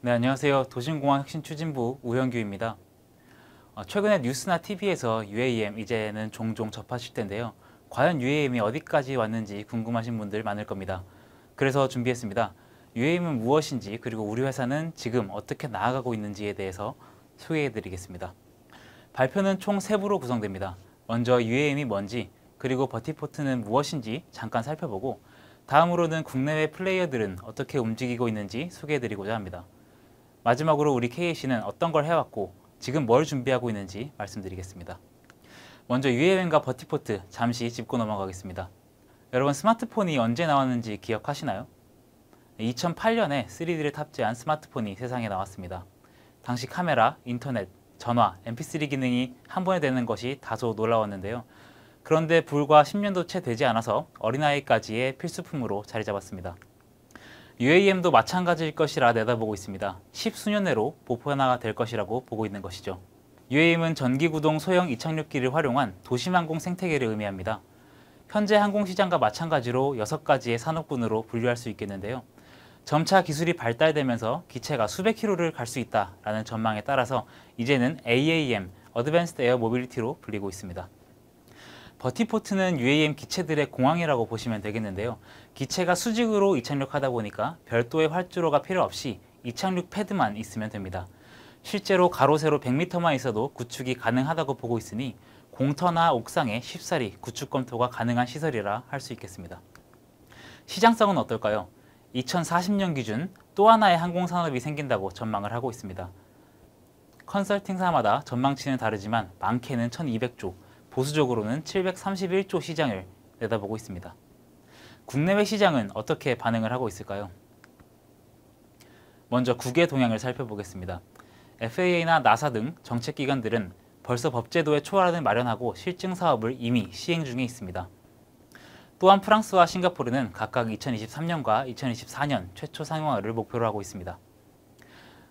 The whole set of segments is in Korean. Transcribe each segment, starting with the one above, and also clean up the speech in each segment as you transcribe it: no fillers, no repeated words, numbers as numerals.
네, 안녕하세요. 도심공항혁신추진부 우현규입니다. 최근에 뉴스나 TV에서 UAM 이제는 종종 접하실 텐데요. 과연 UAM이 어디까지 왔는지 궁금하신 분들 많을 겁니다. 그래서 준비했습니다. UAM은 무엇인지 그리고 우리 회사는 지금 어떻게 나아가고 있는지에 대해서 소개해드리겠습니다. 발표는 총 3부로 구성됩니다. 먼저 UAM이 뭔지 그리고 버티포트는 무엇인지 잠깐 살펴보고 다음으로는 국내외 플레이어들은 어떻게 움직이고 있는지 소개해드리고자 합니다. 마지막으로 우리 KAC는 어떤 걸 해왔고 지금 뭘 준비하고 있는지 말씀드리겠습니다. 먼저 UAM과 버티포트 잠시 짚고 넘어가겠습니다. 여러분 스마트폰이 언제 나왔는지 기억하시나요? 2008년에 3D를 탑재한 스마트폰이 세상에 나왔습니다. 당시 카메라, 인터넷, 전화, MP3 기능이 한 번에 되는 것이 다소 놀라웠는데요. 그런데 불과 10년도 채 되지 않아서 어린아이까지의 필수품으로 자리 잡았습니다. UAM도 마찬가지일 것이라 내다보고 있습니다. 10수년 내로 보편화가 될 것이라고 보고 있는 것이죠. UAM은 전기구동 소형 이착륙기를 활용한 도심항공 생태계를 의미합니다. 현재 항공시장과 마찬가지로 6가지의 산업군으로 분류할 수 있겠는데요. 점차 기술이 발달되면서 기체가 수백 킬로를 갈 수 있다라는 전망에 따라서 이제는 AAM, Advanced Air Mobility로 불리고 있습니다. 버티포트는 UAM 기체들의 공항이라고 보시면 되겠는데요. 기체가 수직으로 이착륙하다 보니까 별도의 활주로가 필요 없이 이착륙 패드만 있으면 됩니다. 실제로 가로 세로 100m만 있어도 구축이 가능하다고 보고 있으니 공터나 옥상에 쉽사리 구축 검토가 가능한 시설이라 할 수 있겠습니다. 시장성은 어떨까요? 2040년 기준 또 하나의 항공산업이 생긴다고 전망을 하고 있습니다. 컨설팅사마다 전망치는 다르지만 많게는 1200조, 보수적으로는 731조 시장을 내다보고 있습니다. 국내외 시장은 어떻게 반응을 하고 있을까요? 먼저 국외 동향을 살펴보겠습니다. FAA나 나사 등 정책기관들은 벌써 법제도에 초안을 마련하고 실증 사업을 이미 시행 중에 있습니다. 또한 프랑스와 싱가포르는 각각 2023년과 2024년 최초 상용화를 목표로 하고 있습니다.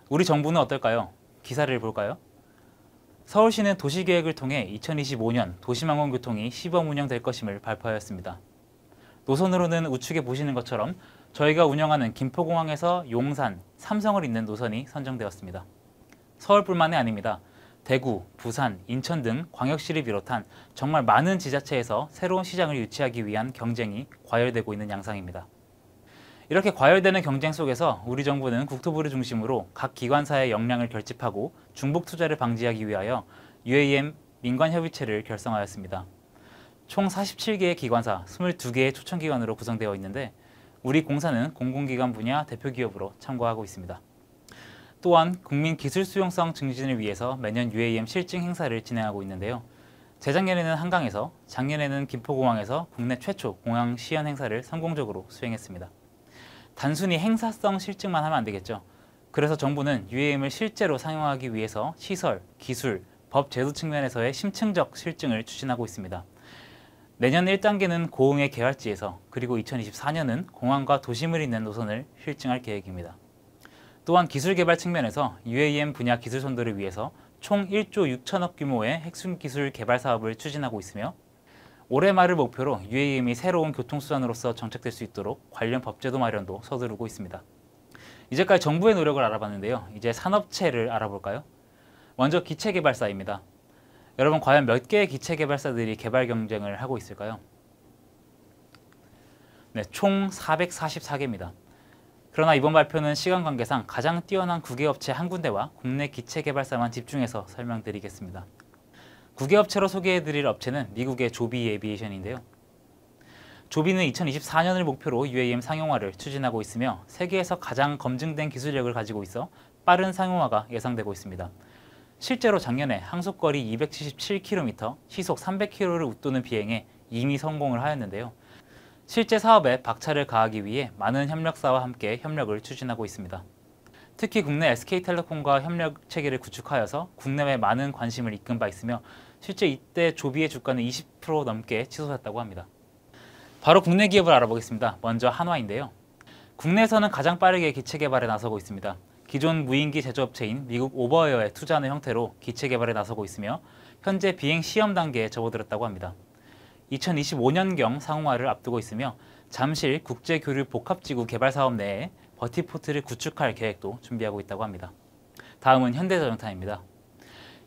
우리 정부는 어떨까요? 기사를 볼까요? 서울시는 도시계획을 통해 2025년 도심항공교통이 시범 운영될 것임을 발표하였습니다. 노선으로는 우측에 보시는 것처럼 저희가 운영하는 김포공항에서 용산, 삼성을 잇는 노선이 선정되었습니다. 서울뿐만이 아닙니다. 대구, 부산, 인천 등 광역시를 비롯한 정말 많은 지자체에서 새로운 시장을 유치하기 위한 경쟁이 과열되고 있는 양상입니다. 이렇게 과열되는 경쟁 속에서 우리 정부는 국토부를 중심으로 각 기관사의 역량을 결집하고 중복 투자를 방지하기 위하여 UAM 민관협의체를 결성하였습니다. 총 47개의 기관사, 22개의 초청기관으로 구성되어 있는데 우리 공사는 공공기관 분야 대표기업으로 참고하고 있습니다. 또한 국민기술수용성 증진을 위해서 매년 UAM 실증 행사를 진행하고 있는데요. 재작년에는 한강에서, 작년에는 김포공항에서 국내 최초 공항 시연 행사를 성공적으로 수행했습니다. 단순히 행사성 실증만 하면 안 되겠죠. 그래서 정부는 UAM을 실제로 상용하기 위해서 시설, 기술, 법 제도 측면에서의 심층적 실증을 추진하고 있습니다. 내년 1단계는 고흥의 개활지에서 그리고 2024년은 공항과 도심을 잇는 노선을 실증할 계획입니다. 또한 기술 개발 측면에서 UAM 분야 기술 선도를 위해서 총 1조 6천억 규모의 핵심 기술 개발 사업을 추진하고 있으며 올해 말을 목표로 UAM이 새로운 교통수단으로서 정착될 수 있도록 관련 법제도 마련도 서두르고 있습니다. 이제까지 정부의 노력을 알아봤는데요. 이제 산업체를 알아볼까요? 먼저 기체개발사입니다. 여러분 과연 몇 개의 기체개발사들이 개발 경쟁을 하고 있을까요? 네, 총 444개입니다. 그러나 이번 발표는 시간 관계상 가장 뛰어난 국외 업체 한 군데와 국내 기체개발사만 집중해서 설명드리겠습니다. 국외 업체로 소개해드릴 업체는 미국의 조비 에비에이션인데요. 조비는 2024년을 목표로 UAM 상용화를 추진하고 있으며 세계에서 가장 검증된 기술력을 가지고 있어 빠른 상용화가 예상되고 있습니다. 실제로 작년에 항속거리 277km, 시속 300km를 웃도는 비행에 이미 성공을 하였는데요. 실제 사업에 박차를 가하기 위해 많은 협력사와 함께 협력을 추진하고 있습니다. 특히 국내 SK텔레콤과 협력 체계를 구축하여서 국내외 많은 관심을 이끈 바 있으며 실제 이때 조비의 주가는 20% 넘게 치솟았다고 합니다. 바로 국내 기업을 알아보겠습니다. 먼저 한화인데요. 국내에서는 가장 빠르게 기체 개발에 나서고 있습니다. 기존 무인기 제조업체인 미국 오버에어에 투자하는 형태로 기체 개발에 나서고 있으며 현재 비행 시험 단계에 접어들었다고 합니다. 2025년경 상용화를 앞두고 있으며 잠실 국제교류 복합지구 개발 사업 내에 버티포트를 구축할 계획도 준비하고 있다고 합니다. 다음은 현대자동차입니다.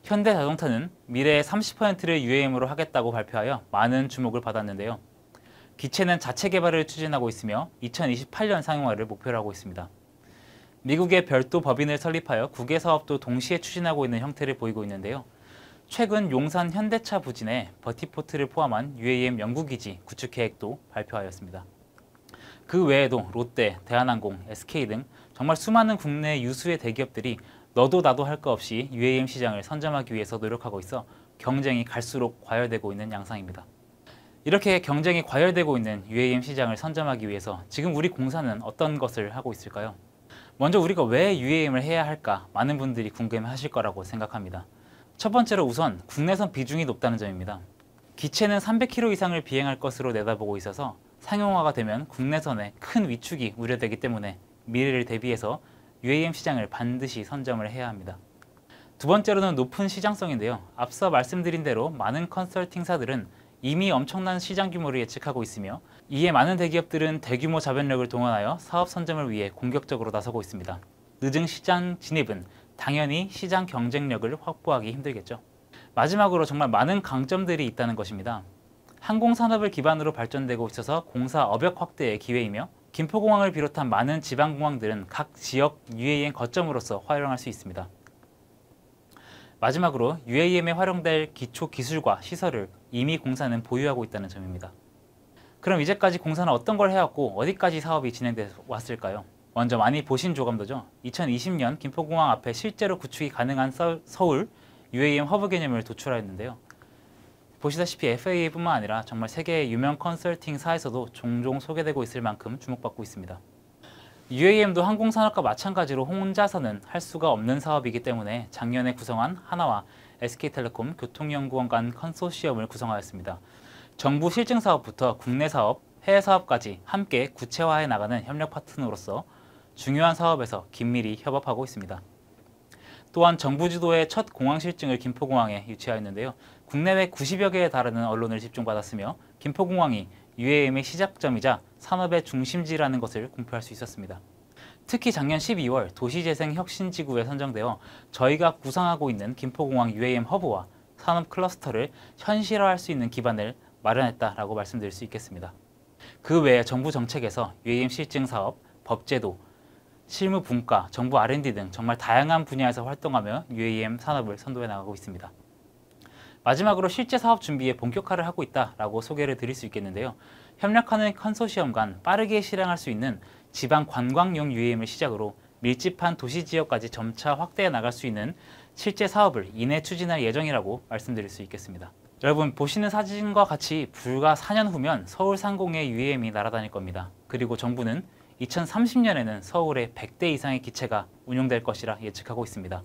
현대자동차는 미래의 30%를 UAM으로 하겠다고 발표하여 많은 주목을 받았는데요. 기체는 자체 개발을 추진하고 있으며 2028년 상용화를 목표로 하고 있습니다. 미국의 별도 법인을 설립하여 국외 사업도 동시에 추진하고 있는 형태를 보이고 있는데요. 최근 용산 현대차 부진에 버티포트를 포함한 UAM 연구기지 구축 계획도 발표하였습니다. 그 외에도 롯데, 대한항공, SK 등 정말 수많은 국내 유수의 대기업들이 너도 나도 할 것 없이 UAM 시장을 선점하기 위해서 노력하고 있어 경쟁이 갈수록 과열되고 있는 양상입니다. 이렇게 경쟁이 과열되고 있는 UAM 시장을 선점하기 위해서 지금 우리 공사는 어떤 것을 하고 있을까요? 먼저 우리가 왜 UAM을 해야 할까 많은 분들이 궁금해하실 거라고 생각합니다. 첫 번째로 우선 국내선 비중이 높다는 점입니다. 기체는 300km 이상을 비행할 것으로 내다보고 있어서 상용화가 되면 국내선에 큰 위축이 우려되기 때문에 미래를 대비해서 UAM 시장을 반드시 선점을 해야 합니다. 두 번째로는 높은 시장성인데요. 앞서 말씀드린 대로 많은 컨설팅사들은 이미 엄청난 시장 규모를 예측하고 있으며 이에 많은 대기업들은 대규모 자본력을 동원하여 사업 선점을 위해 공격적으로 나서고 있습니다. 늦은 시장 진입은 당연히 시장 경쟁력을 확보하기 힘들겠죠. 마지막으로 정말 많은 강점들이 있다는 것입니다. 항공산업을 기반으로 발전되고 있어서 공사 업역 확대의 기회이며 김포공항을 비롯한 많은 지방공항들은 각 지역 UAM 거점으로서 활용할 수 있습니다. 마지막으로 UAM에 활용될 기초 기술과 시설을 이미 공사는 보유하고 있다는 점입니다. 그럼 이제까지 공사는 어떤 걸 해왔고 어디까지 사업이 진행돼 왔을까요? 먼저 많이 보신 조감도죠. 2020년 김포공항 앞에 실제로 구축이 가능한 서울 UAM 허브 개념을 도출하였는데요. 보시다시피 FAA뿐만 아니라 정말 세계의 유명 컨설팅사에서도 종종 소개되고 있을 만큼 주목받고 있습니다. UAM도 항공산업과 마찬가지로 혼자서는 할 수가 없는 사업이기 때문에 작년에 구성한 하나와 SK텔레콤 교통연구원 간 컨소시엄을 구성하였습니다. 정부 실증 사업부터 국내 사업, 해외 사업까지 함께 구체화해 나가는 협력 파트너로서 중요한 사업에서 긴밀히 협업하고 있습니다. 또한 정부 주도의 첫 공항 실증을 김포공항에 유치하였는데요. 국내외 90여 개에 달하는 언론을 집중받았으며 김포공항이 UAM의 시작점이자 산업의 중심지라는 것을 공표할 수 있었습니다. 특히 작년 12월 도시재생혁신지구에 선정되어 저희가 구상하고 있는 김포공항 UAM 허브와 산업 클러스터를 현실화할 수 있는 기반을 마련했다라고 말씀드릴 수 있겠습니다. 그 외에 정부 정책에서 UAM 실증 사업, 법제도, 실무 분과, 정부 R&D 등 정말 다양한 분야에서 활동하며 UAM 산업을 선도해 나가고 있습니다. 마지막으로 실제 사업 준비에 본격화를 하고 있다라고 소개를 드릴 수 있겠는데요. 협력하는 컨소시엄 간 빠르게 실행할 수 있는 지방 관광용 UAM을 시작으로 밀집한 도시 지역까지 점차 확대해 나갈 수 있는 실제 사업을 이내 추진할 예정이라고 말씀드릴 수 있겠습니다. 여러분 보시는 사진과 같이 불과 4년 후면 서울 상공에 UAM이 날아다닐 겁니다. 그리고 정부는 2030년에는 서울에 100대 이상의 기체가 운용될 것이라 예측하고 있습니다.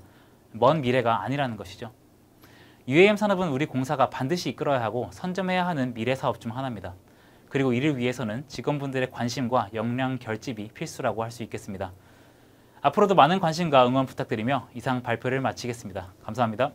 먼 미래가 아니라는 것이죠. UAM 산업은 우리 공사가 반드시 이끌어야 하고 선점해야 하는 미래 사업 중 하나입니다. 그리고 이를 위해서는 직원분들의 관심과 역량 결집이 필수라고 할 수 있겠습니다. 앞으로도 많은 관심과 응원 부탁드리며 이상 발표를 마치겠습니다. 감사합니다.